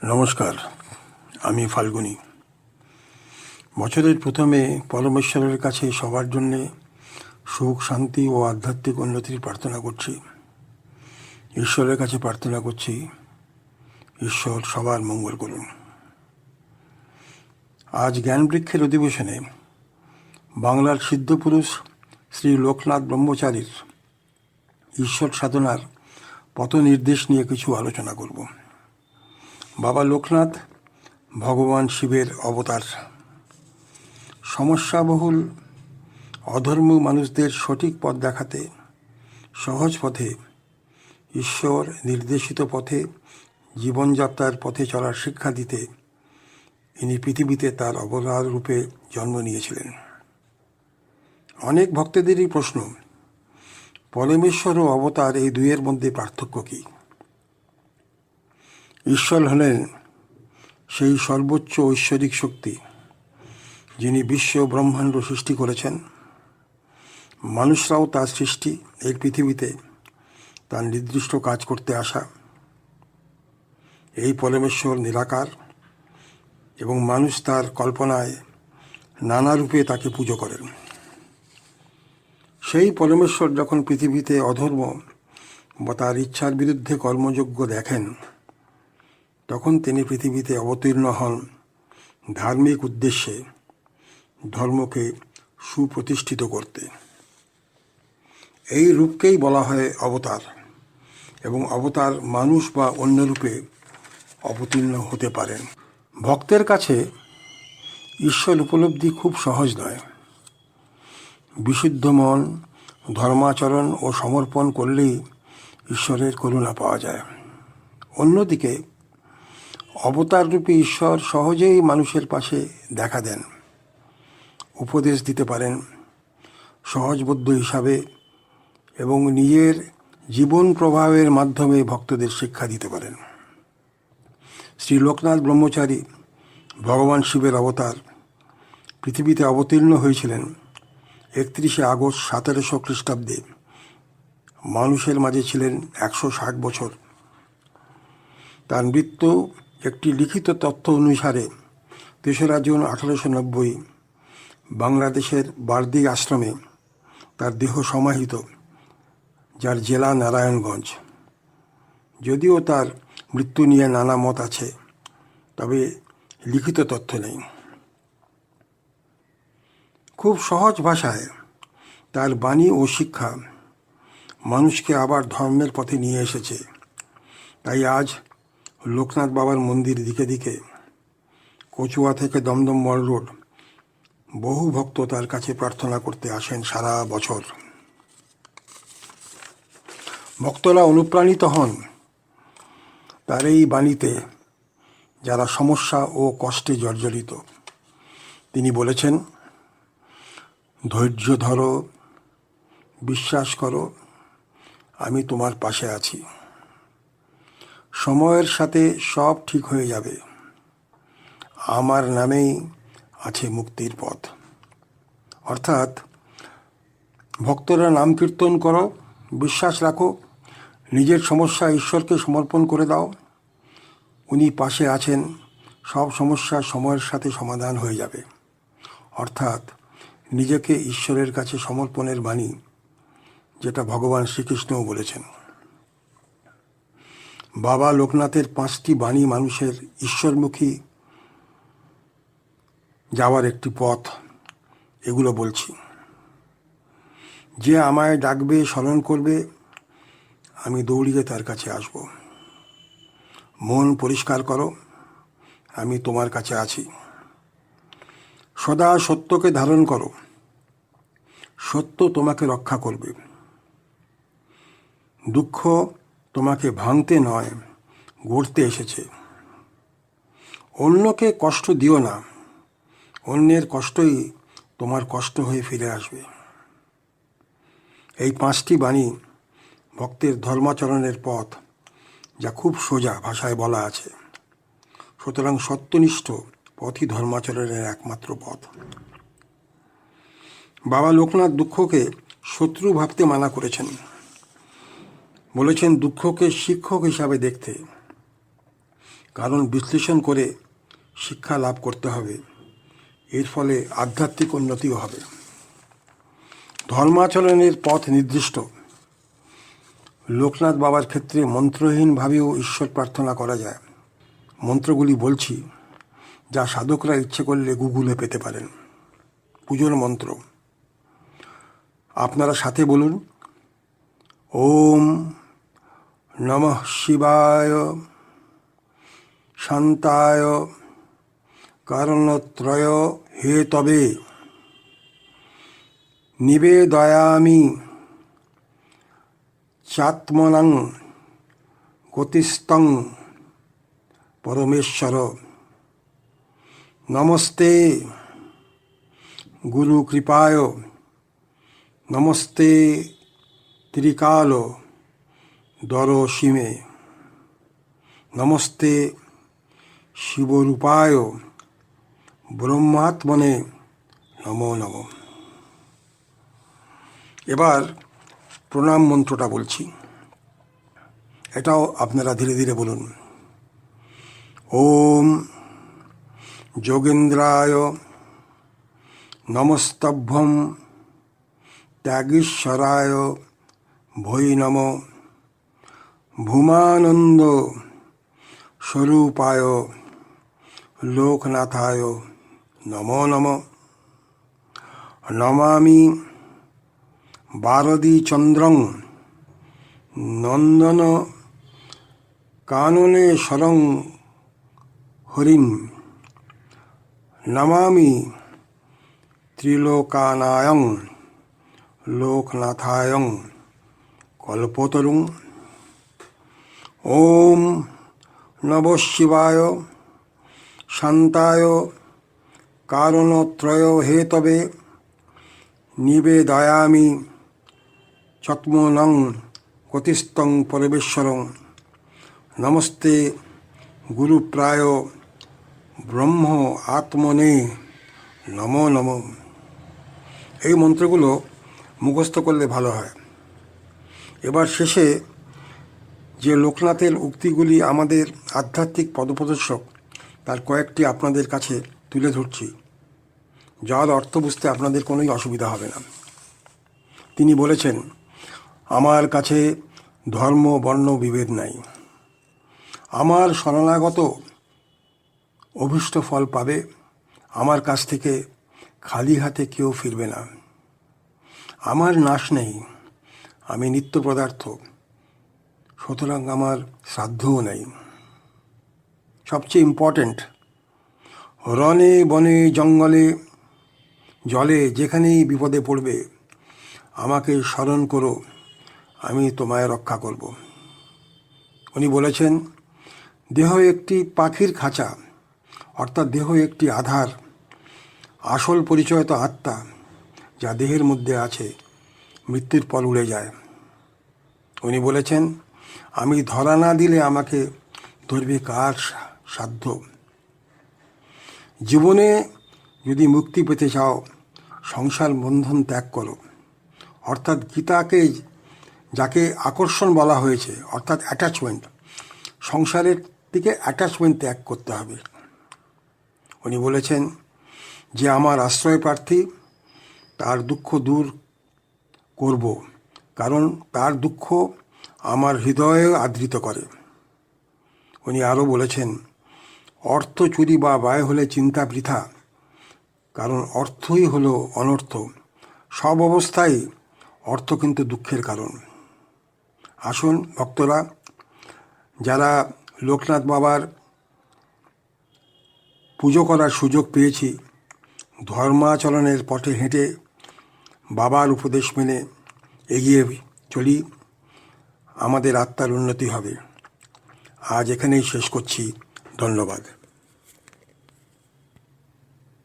নমস্কার, আমি ফাল্গুনী। বছরের প্রথমে পরমেশ্বরের কাছে সবার জন্যে সুখ, শান্তি ও আধ্যাত্মিক উন্নতির প্রার্থনা করছি। ঈশ্বরের কাছে প্রার্থনা করছি, ঈশ্বর সবার মঙ্গল করুন। আজ জ্ঞানবৃক্ষের অধিবেশনে বাংলার সিদ্ধপুরুষ শ্রী লোকনাথ ব্রহ্মচারীর ঈশ্বর সাধনার পথ নির্দেশ নিয়ে কিছু আলোচনা করব। বাবা লোকনাথ ভগবান শিবের অবতার। সমস্যাবহুল অধর্ম মানুষদের সঠিক পথ দেখাতে, সহজ পথে, ঈশ্বর নির্দেশিত পথে জীবনযাত্রার পথে চলার শিক্ষা দিতে ইনি পৃথিবীতে তার অবতার রূপে জন্ম নিয়েছিলেন। অনেক ভক্তদেরই প্রশ্ন, পরমেশ্বর ও অবতার এই দুইয়ের মধ্যে পার্থক্য কী? ঈশ্বর হলেন সেই সর্বোচ্চ ঐশ্বরিক শক্তি যিনি বিশ্ব ব্রহ্মাণ্ড সৃষ্টি করেছেন। মানুষরাও তার সৃষ্টি, এই পৃথিবীতে তার নির্দিষ্ট কাজ করতে আসা। এই পরমেশ্বর নিরাকার এবং মানুষ তার কল্পনায় নানা রূপে তাকে পুজো করেন। সেই পরমেশ্বর যখন পৃথিবীতে অধর্ম বা তার ইচ্ছার বিরুদ্ধে কর্মযোগ্য দেখেন, তখন তিনি পৃথিবীতে অবতীর্ণ হন ধার্মিক উদ্দেশ্যে ধর্মকে সুপ্রতিষ্ঠিত করতে। এই রূপকেই বলা হয় অবতার, এবং অবতার মানুষ বা অন্য রূপে অবতীর্ণ হতে পারেন। ভক্তের কাছে ঈশ্বর উপলব্ধি খুব সহজ নয়। বিশুদ্ধ মন, ধর্মাচরণ ও সমর্পণ করলেই ঈশ্বরের করুণা পাওয়া যায়। অন্যদিকে অবতাররূপী ঈশ্বর সহজেই মানুষের পাশে দেখা দেন, উপদেশ দিতে পারেন সহজবোধ্য হিসাবে, এবং নিজের জীবন প্রভাবের মাধ্যমে ভক্তদের শিক্ষা দিতে পারেন। শ্রী লোকনাথ ব্রহ্মচারী ভগবান শিবের অবতার। পৃথিবীতে অবতীর্ণ হয়েছিলেন 31শে আগস্ট 1700 খ্রিস্টাব্দে। মানুষের মাঝে ছিলেন 160 বছর। তার মৃত্যু একটি লিখিত তথ্য অনুসারে 3রা জুন 1890 বাংলাদেশের বারদি আশ্রমে তার দেহ সমাহিত, যার জেলা নারায়ণগঞ্জ। যদিও তার মৃত্যু নিয়ে নানা মত আছে, তবে লিখিত তথ্য নেই। খুব সহজ ভাষায় তার বাণী ও শিক্ষা মানুষকে আবার ধর্মের পথে নিয়ে এসেছে। তাই আজ লোকনাথ বাবার মন্দির দিকে দিকে, কচুয়া থেকে দমদম মল রোড, বহু ভক্ত তার কাছে প্রার্থনা করতে আসেন সারা বছর। ভক্তরা অনুপ্রাণিত হন তার এই বাণীতে, যারা সমস্যা ও কষ্টে জর্জরিত। তিনি বলেছেন, ধৈর্য ধরো, বিশ্বাস করো, আমি তোমার পাশে আছি। সময়ের সাথে সব ঠিক হয়ে যাবে। আমার নামেই আছে মুক্তির পথ। অর্থাৎ ভক্তরা নাম কীর্তন করো, বিশ্বাস রাখো, নিজের সমস্যা ঈশ্বরকে সমর্পণ করে দাও। উনি পাশে আছেন, সব সমস্যা সময়ের সাথে সমাধান হয়ে যাবে। অর্থাৎ নিজেকে ঈশ্বরের কাছে সমর্পণের বাণী, যেটা ভগবান শ্রীকৃষ্ণও বলেছেন। বাবা লোকনাথের 5টি বাণী মানুষের ঈশ্বরমুখী যাওয়ার একটি পথ। এগুলো বলছি। যে আমায় ডাকবে, স্মরণ করবে, আমি দৌড়িয়ে তার কাছে আসব। মন পরিষ্কার করো, আমি তোমার কাছে আছি। সদা সত্যকে ধারণ করো, সত্য তোমাকে রক্ষা করবে। দুঃখ তোমাকে ভাঙতে নয়, গড়তে এসেছে। অন্যকে কষ্ট দিও না, অন্যের কষ্টই তোমার কষ্ট হয়ে ফিরে আসবে। এই 5টি বাণী ভক্তের ধর্মাচরণের পথ, যা খুব সোজা ভাষায় বলা আছে। সুতরাং সত্যনিষ্ঠ পথই ধর্মাচরণের একমাত্র পথ। বাবা লোকনাথ দুঃখকে শত্রু ভাবতে মানা করেছেন। বলেছেন দুঃখকে শিক্ষক হিসাবে দেখতে। কারণ বিশ্লেষণ করে শিক্ষা লাভ করতে হবে। এর ফলে আধ্যাত্মিক উন্নতিও হবে। ধর্মাচরণের পথ নির্দিষ্ট। লোকনাথ বাবার ক্ষেত্রে মন্ত্রহীনভাবেও ঈশ্বর প্রার্থনা করা যায়। মন্ত্রগুলি বলছি, যা সাধকরা ইচ্ছে করলে গুগলে পেতে পারেন। পুজোর মন্ত্র আপনারা সাথে বলুন: ওম নমঃ শিবায় শান্তায় কারণত্রয় হেতবে নিবেদয়ামি চাত্মনাং গতিস্তং পরমেশ্বর। নমস্তে গুরু কৃপায় নমস্তে ত্রিকাল দরসীমে নমস্তে শিবরূপায় ব্রহ্মাত্মনে নমো নমঃ। এবার প্রণাম মন্ত্রটা বলছি, এটাও আপনারা ধীরে ধীরে বলুন। ওম যোগেন্দ্রায় নমস্তভ্যম ত্যাগীশ্বরায় ভৈ নমঃ ভূমানন্দ স্বরূপায় লোকনাথায় নমো নমঃ। নমামি বারদীচন্দ্রং নন্দন কাননে শরং হরিণ। নমামি ত্রিলোকানায়ং লোকনাথায়ং কল্পতরুং। ওম নমঃ শিবায় শান্তায় কারণত্রয় হেতবে নিবেদয়ামি চত্মনং গতিস্তং পরমেশ্বরং। নমস্তে গুরুপ্রায় ব্রহ্ম আত্মনে নমো নমঃ। এই মন্ত্রগুলো মুখস্থ করলে ভালো হয়। এবার শেষে যে লোকনাথের উক্তিগুলি আমাদের আধ্যাত্মিক পদপ্রদর্শক, তার কয়েকটি আপনাদের কাছে তুলে ধরছি, যার অর্থ বুঝতে আপনাদের কোনোই অসুবিধা হবে না। তিনি বলেছেন, আমার কাছে ধর্ম বর্ণ বিভেদ নাই। আমার শরণাগত অভীষ্ট ফল পাবে। আমার কাছ থেকে খালি হাতে কেউ ফিরবে না। আমার নাশ নেই, আমি নিত্য পদার্থ, সুতরাং আমার শ্রাদ্ধও নেই। সবচেয়ে ইম্পর্ট্যান্ট, রণে বনে জঙ্গলে জলে যেখানেই বিপদে পড়বে আমাকে স্মরণ করো, আমি তোমায় রক্ষা করব। উনি বলেছেন, দেহ একটি পাখির খাঁচা, অর্থাৎ দেহ একটি আধার। আসল পরিচয় তো আত্মা, যা দেহের মধ্যে আছে, মৃত্যুর পর উড়ে যায়। উনি বলেছেন, আমি ধরা না দিলে আমাকে ধরবে কার সাধ্য। জীবনে যদি মুক্তি পেতে চাও, সংসার বন্ধন ত্যাগ করো। অর্থাৎ গীতাকে যাকে আকর্ষণ বলা হয়েছে, অর্থাৎ অ্যাটাচমেন্ট, সংসারের দিকে অ্যাটাচমেন্ট ত্যাগ করতে হবে। উনি বলেছেন যে আমার আশ্রয় প্রার্থী, তার দুঃখ দূর করব, কারণ তার দুঃখ আমার হৃদয়ে আদৃত করে। উনি আরও বলেছেন, অর্থ চুরি বা ব্যয় হলে চিন্তা বৃথা, কারণ অর্থই হলো অনর্থ। সব অবস্থায় অর্থ কিন্তু দুঃখের কারণ। আসুন ভক্তরা, যারা লোকনাথ বাবার পুজো করার সুযোগ পেয়েছি, ধর্মাচরণের পথে হেঁটে বাবার উপদেশ মেনে এগিয়ে চলি, আমাদের আত্মার উন্নতি হবে। আজ এখানেই শেষ করছি। ধন্যবাদ।